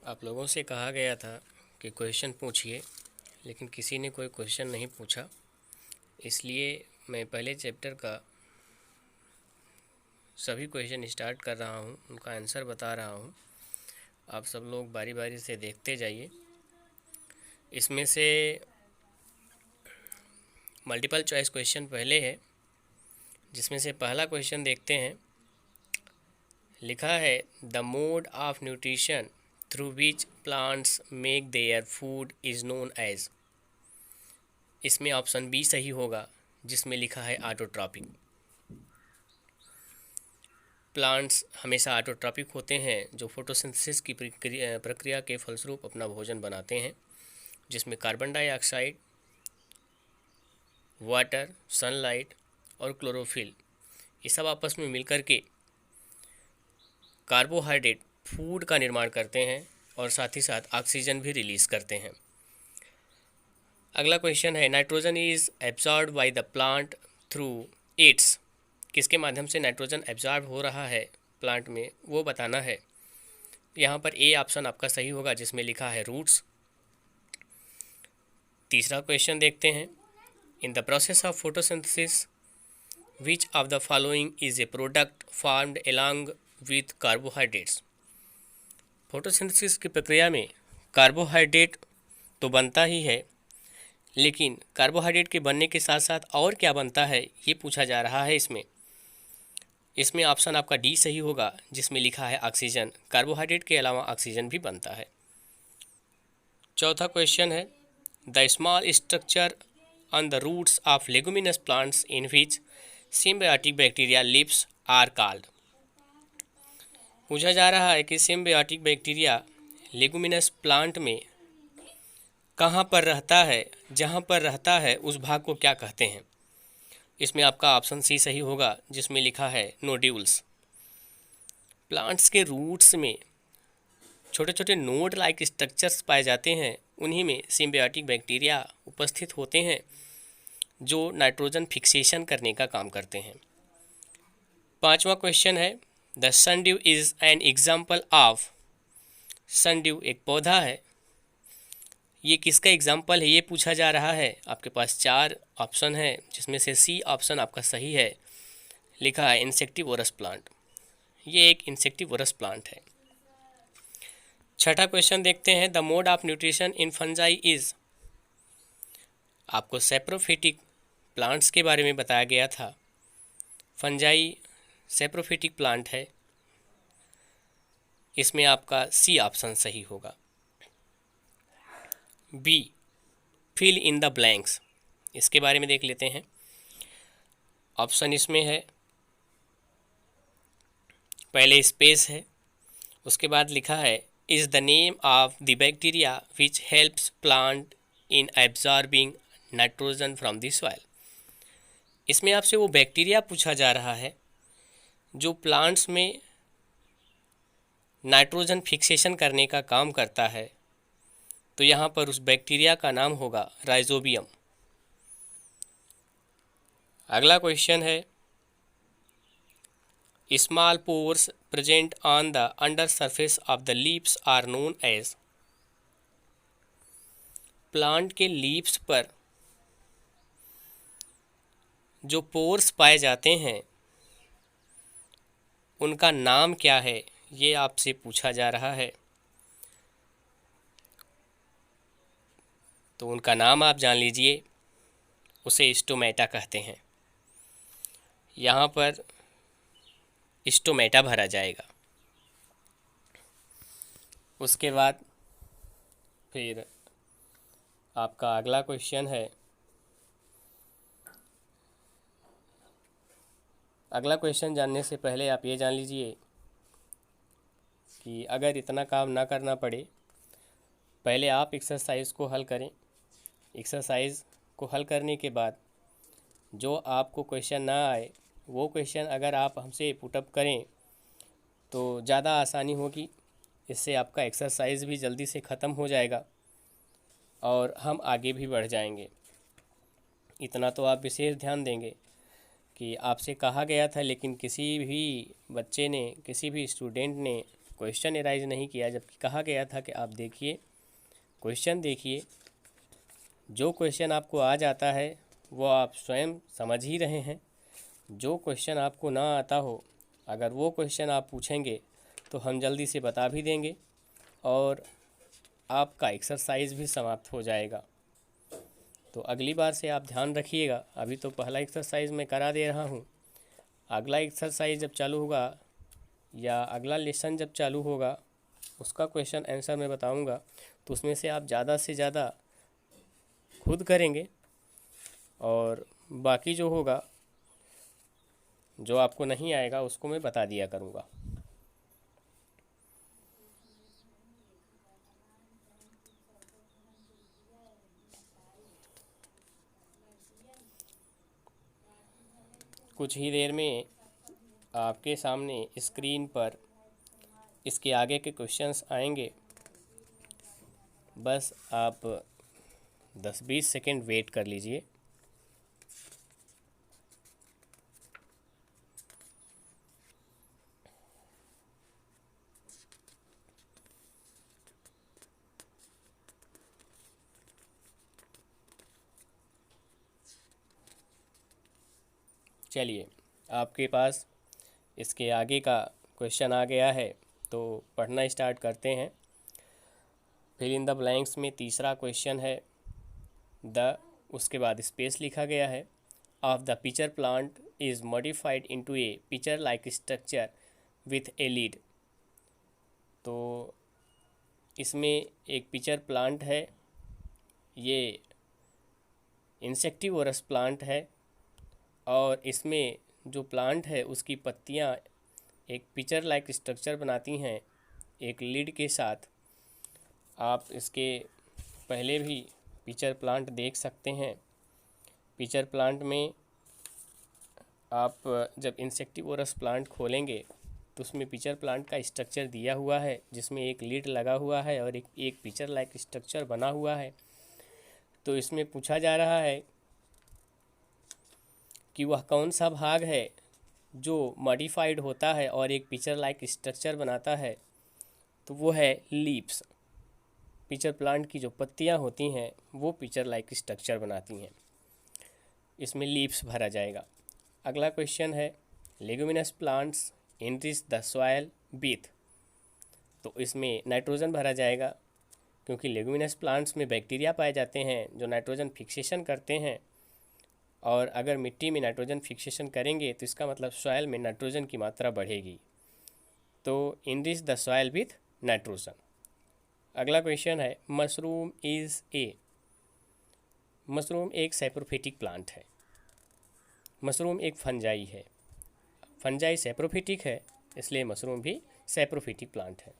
आप लोगों से कहा गया था कि क्वेश्चन पूछिए, लेकिन किसी ने कोई क्वेश्चन नहीं पूछा। इसलिए मैं पहले चैप्टर का सभी क्वेश्चन स्टार्ट कर रहा हूँ, उनका आंसर बता रहा हूँ। आप सब लोग बारी बारी से देखते जाइए। इसमें से मल्टीपल चॉइस क्वेश्चन पहले है, जिसमें से पहला क्वेश्चन देखते हैं। लिखा है the mode of nutrition through which plants make their food is known as. इसमें ऑप्शन बी सही होगा, जिसमें लिखा है ऑटोट्रॉपिक। प्लांट्स हमेशा ऑटोट्रॉपिक होते हैं, जो फोटोसिंथेसिस की प्रक्रिया के फलस्वरूप अपना भोजन बनाते हैं, जिसमें कार्बन डाइऑक्साइड, वाटर, सनलाइट और क्लोरोफिल ये सब आपस में मिलकर के कार्बोहाइड्रेट फूड का निर्माण करते हैं और साथ ही साथ ऑक्सीजन भी रिलीज करते हैं। अगला क्वेश्चन है nitrogen is absorbed by the plant through it's. किसके माध्यम से नाइट्रोजन एब्जॉर्ब हो रहा है प्लांट में, वो बताना है। यहाँ पर ए ऑप्शन आपका सही होगा, जिसमें लिखा है रूट्स। तीसरा क्वेश्चन देखते हैं। In the process of photosynthesis which of the following is a product formed along with carbohydrates. Photosynthesis की प्रक्रिया में कार्बोहाइड्रेट तो बनता ही है, लेकिन कार्बोहाइड्रेट के बनने के साथ साथ और क्या बनता है ये पूछा जा रहा है। इसमें ऑप्शन आपका डी सही होगा, जिसमें लिखा है ऑक्सीजन। कार्बोहाइड्रेट के अलावा ऑक्सीजन भी बनता है। चौथा क्वेश्चन है the small structure on the roots of leguminous plants in which symbiotic bacteria lives are called. पूछा जा रहा है कि सिम्बायोटिक बैक्टीरिया लेगुमिनस प्लांट में कहाँ पर रहता है, जहाँ पर रहता है उस भाग को क्या कहते हैं। इसमें आपका ऑप्शन सी सही होगा, जिसमें लिखा है नोड्यूल्स। प्लांट्स के रूट्स में छोटे छोटे नोड लाइक स्ट्रक्चर्स पाए जाते हैं, उन्हीं में सिम्बायोटिक बैक्टीरिया उपस्थित होते हैं, जो नाइट्रोजन फिक्सेशन करने का काम करते हैं। पांचवा क्वेश्चन है the sundew is an example of. Sundew एक पौधा है, ये किसका एग्जाम्पल है ये पूछा जा रहा है। आपके पास चार ऑप्शन है, जिसमें से सी ऑप्शन आपका सही है। लिखा है इंसेक्टिवोरस प्लांट। ये एक इंसेक्टिवोरस प्लांट है। छठा क्वेश्चन देखते हैं the mode of nutrition in fungi is. आपको सेप्रोफिटिक प्लांट्स के बारे में बताया गया था। फंजाई सेप्रोफिटिक प्लांट है, इसमें आपका सी ऑप्शन सही होगा। B fill in the blanks, इसके बारे में देख लेते हैं। ऑप्शन इसमें है, पहले स्पेस है, उसके बाद लिखा है is the name of the bacteria which helps plant in absorbing nitrogen from the soil. इसमें आपसे वो बैक्टीरिया पूछा जा रहा है जो प्लांट्स में नाइट्रोजन फिक्सेशन करने का काम करता है, तो यहाँ पर उस बैक्टीरिया का नाम होगा राइजोबियम। अगला क्वेश्चन है small pores present on the under surface of the leaves are known as. Plant के लीव्स पर जो पोर्स पाए जाते हैं उनका नाम क्या है, ये आपसे पूछा जा रहा है। तो उनका नाम आप जान लीजिए, उसे स्टोमेटा कहते हैं। यहाँ पर स्टोमेटा भरा जाएगा। उसके बाद फिर आपका अगला क्वेश्चन है। अगला क्वेश्चन जानने से पहले आप ये जान लीजिए कि अगर इतना काम ना करना पड़े, पहले आप एक्सरसाइज को हल करें। एक्सरसाइज को हल करने के बाद जो आपको क्वेश्चन ना आए, वो क्वेश्चन अगर आप हमसे पुटअप करें तो ज़्यादा आसानी होगी। इससे आपका एक्सरसाइज भी जल्दी से ख़त्म हो जाएगा और हम आगे भी बढ़ जाएंगे। इतना तो आप विशेष ध्यान देंगे कि आपसे कहा गया था, लेकिन किसी भी बच्चे ने, किसी भी स्टूडेंट ने क्वेश्चन एराइज नहीं किया, जबकि कहा गया था कि आप देखिए क्वेश्चन, देखिए जो क्वेश्चन आपको आ जाता है वो आप स्वयं समझ ही रहे हैं। जो क्वेश्चन आपको ना आता हो, अगर वो क्वेश्चन आप पूछेंगे तो हम जल्दी से बता भी देंगे और आपका एक्सरसाइज भी समाप्त हो जाएगा। तो अगली बार से आप ध्यान रखिएगा। अभी तो पहला एक्सरसाइज मैं करा दे रहा हूँ, अगला एक्सरसाइज जब चालू होगा या अगला लेसन जब चालू होगा उसका क्वेश्चन आंसर मैं बताऊँगा, तो उसमें से आप ज़्यादा से ज़्यादा खुद करेंगे और बाकी जो होगा, जो आपको नहीं आएगा उसको मैं बता दिया करूँगा। कुछ ही देर में आपके सामने स्क्रीन पर इसके आगे के क्वेश्चंस आएंगे, बस आप 10-20 सेकेंड वेट कर लीजिए। चलिए, आपके पास इसके आगे का क्वेश्चन आ गया है, तो पढ़ना स्टार्ट करते हैं। फिल इन द ब्लैंक्स में तीसरा क्वेश्चन है द, उसके बाद स्पेस लिखा गया है, of the pitcher plant is modified into a pitcher like structure with a lid. तो इसमें एक पिचर प्लांट है, ये इंसेक्टिवोरस प्लांट है और इसमें जो प्लांट है उसकी पत्तियां एक पिचर लाइक स्ट्रक्चर बनाती हैं एक लीड के साथ। आप इसके पहले भी पिचर प्लांट देख सकते हैं। पिचर प्लांट में आप जब इंसेक्टिवोरस प्लांट खोलेंगे तो उसमें पिचर प्लांट का स्ट्रक्चर दिया हुआ है, जिसमें एक लीड लगा हुआ है और एक पिचर लाइक स्ट्रक्चर बना हुआ है। तो इसमें पूछा जा रहा है कि वह कौन सा भाग है जो मॉडिफाइड होता है और एक पिचर लाइक स्ट्रक्चर बनाता है। तो वो है लीव्स। पिचर प्लांट की जो पत्तियां होती हैं वो पिचर लाइक स्ट्रक्चर बनाती हैं, इसमें लीव्स भरा जाएगा। अगला क्वेश्चन है leguminous plants enrich the soil with. तो इसमें नाइट्रोजन भरा जाएगा, क्योंकि लेगुमिनस प्लांट्स में बैक्टीरिया पाए जाते हैं जो नाइट्रोजन फिक्सेशन करते हैं, और अगर मिट्टी में नाइट्रोजन फिक्सेशन करेंगे तो इसका मतलब सॉइल में नाइट्रोजन की मात्रा बढ़ेगी। तो enrich the soil with nitrogen. अगला क्वेश्चन है मशरूम इज़ ए। मशरूम एक सैप्रोफिटिक प्लांट है। मशरूम एक फंजाई है। फंजाई सैप्रोफिटिक है, इसलिए मशरूम भी सैप्रोफिटिक प्लांट है।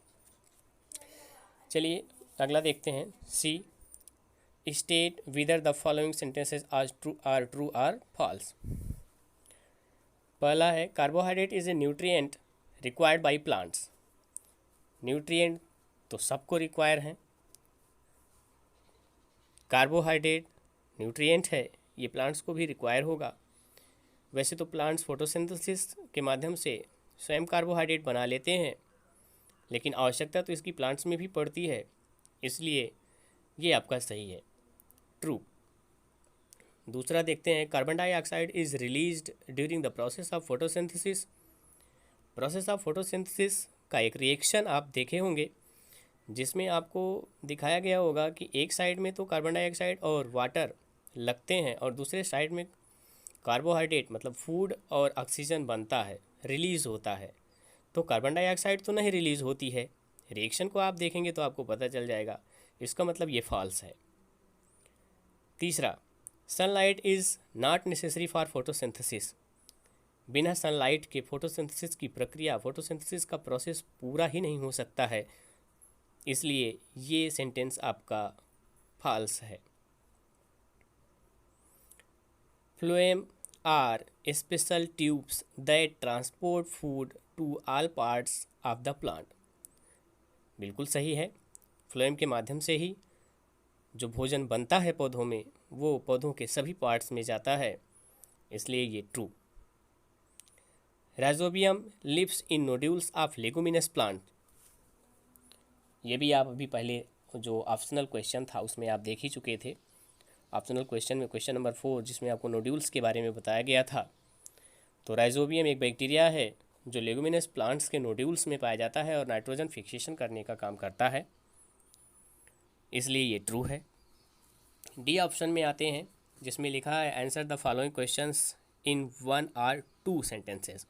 चलिए अगला देखते हैं। C, state whether the following sentences are true or false. पहला है carbohydrate is a nutrient required by plants. Nutrient तो सबको रिक्वायर हैं। कार्बोहाइड्रेट न्यूट्रिएंट है, ये प्लांट्स को भी रिक्वायर होगा। वैसे तो प्लांट्स फोटोसिंथेसिस के माध्यम से स्वयं कार्बोहाइड्रेट बना लेते हैं, लेकिन आवश्यकता तो इसकी प्लांट्स में भी पड़ती है, इसलिए ये आपका सही है, ट्रू। दूसरा देखते हैं carbon dioxide is released during the process of photosynthesis. Process of photosynthesis का एक रिएक्शन आप देखे होंगे, जिसमें आपको दिखाया गया होगा कि एक साइड में तो कार्बन डाइऑक्साइड और वाटर लगते हैं और दूसरे साइड में कार्बोहाइड्रेट मतलब फूड और ऑक्सीजन बनता है, रिलीज़ होता है। तो कार्बन डाइऑक्साइड तो नहीं रिलीज़ होती है। रिएक्शन को आप देखेंगे तो आपको पता चल जाएगा, इसका मतलब ये फॉल्स है। तीसरा, sunlight is not necessary for photosynthesis. बिना सनलाइट के फोटोसिंथेसिस की प्रक्रिया, फोटोसिंथेसिस का प्रोसेस पूरा ही नहीं हो सकता है, इसलिए ये सेंटेंस आपका फॉल्स है। Phloem are special tubes that transport food to all parts of the plant. बिल्कुल सही है, फ्लोएम के माध्यम से ही जो भोजन बनता है पौधों में वो पौधों के सभी पार्ट्स में जाता है, इसलिए ये true. Rhizobium lives in nodules of leguminous plant. ये भी आप अभी पहले जो ऑप्शनल क्वेश्चन था उसमें आप देख ही चुके थे। ऑप्शनल क्वेश्चन में क्वेश्चन नंबर 4 जिसमें आपको नोड्यूल्स के बारे में बताया गया था। तो राइजोबियम एक बैक्टीरिया है जो लेगुमिनस प्लांट्स के नोड्यूल्स में पाया जाता है और नाइट्रोजन फिक्सेशन करने का काम करता है, इसलिए ये ट्रू है। डी ऑप्शन में आते हैं जिसमें लिखा है answer the following questions in 1 और 2 सेंटेंसेस।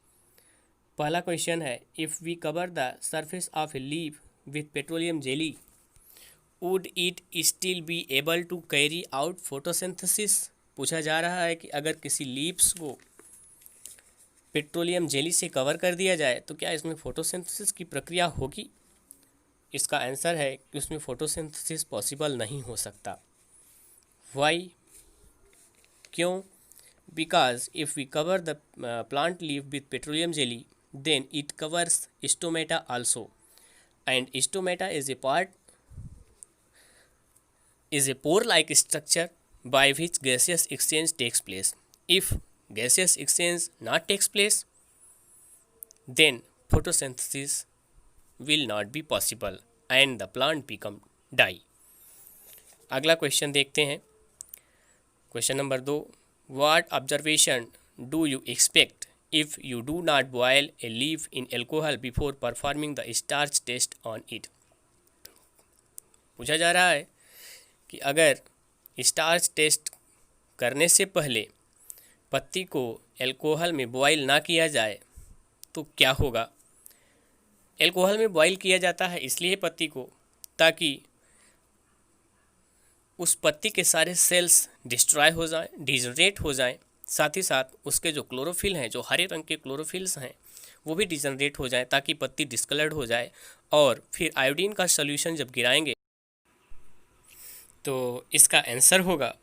पहला क्वेश्चन है if we cover the surface of a leaf with petroleum jelly would it still be able to carry out photosynthesis. पूछा जा रहा है कि अगर किसी लीव्स को पेट्रोलियम जेली से कवर कर दिया जाए तो क्या इसमें फोटोसिंथेसिस की प्रक्रिया होगी। इसका आंसर है कि उसमें फोटोसिंथेसिस पॉसिबल नहीं हो सकता। वाई, क्यों? Because if we cover the plant leaf with petroleum jelly then it covers stomata also and stomata is a pore-like structure by which gaseous exchange takes place. If gaseous exchange not takes place, then photosynthesis will not be possible and the plant become die. अगला question देखते हैं। Question number 2, what observation do you expect if you do not boil a leaf in alcohol before performing the starch test on it? पूछा जा रहा है कि अगर starch test करने से पहले पत्ती को एल्कोहल में बॉयल ना किया जाए तो क्या होगा। एल्कोहल में बॉयल किया जाता है इसलिए पत्ती को ताकि उस पत्ती के सारे सेल्स डिस्ट्रॉय हो जाएं, डिजनरेट हो जाएं, साथ ही साथ उसके जो क्लोरोफिल हैं, जो हरे रंग के क्लोरोफिल्स हैं, वो भी डिजनरेट हो जाएं ताकि पत्ती डिस्कलर्ड हो जाए। और फिर आयोडीन का सॉल्यूशन जब गिराएंगे तो इसका आंसर होगा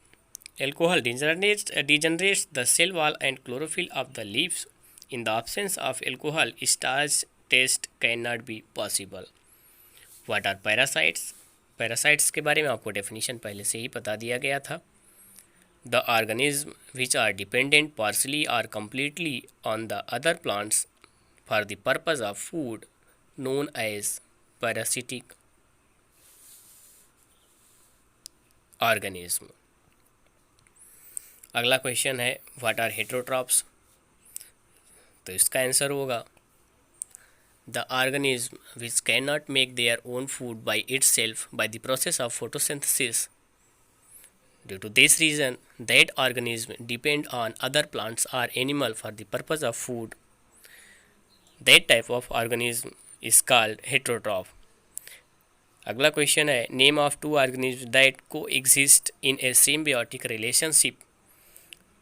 alcohol degenerates the cell wall and chlorophyll of the leaves. In the absence of alcohol starch test can not be possible. What are parasites? Parasites के बारे में आपको डेफिनेशन पहले से ही बता दिया गया था। The organism which are dependent partially और completely on the other plants for the purpose of food known as parasitic organism. अगला क्वेश्चन है व्हाट आर हेटेरोट्रॉप्स? तो इसका आंसर होगा the organism which can not make their own food by itself by the process of photosynthesis. Due to this reason that organism depend on other plants और animal for the purpose of food. That type of organism is called heterotroph. अगला question है name of 2 organism that coexist in a symbiotic relationship.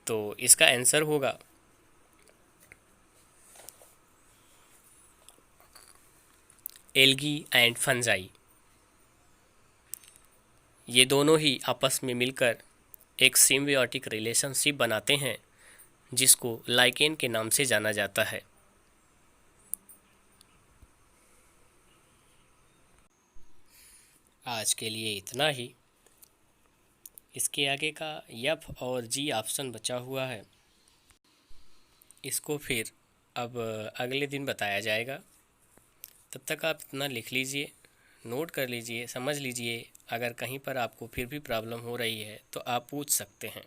तो इसका answer होगा algae and fungi. ये दोनों ही आपस में मिलकर एक सिम्बियोटिक रिलेशनशिप बनाते हैं जिसको लाइकेन के नाम से जाना जाता है। आज के लिए इतना ही। इसके आगे का एफ और जी ऑप्शन बचा हुआ है, इसको फिर अब अगले दिन बताया जाएगा। तब तक आप इतना लिख लीजिए, नोट कर लीजिए, समझ लीजिए। अगर कहीं पर आपको फिर भी प्रॉब्लम हो रही है तो आप पूछ सकते हैं।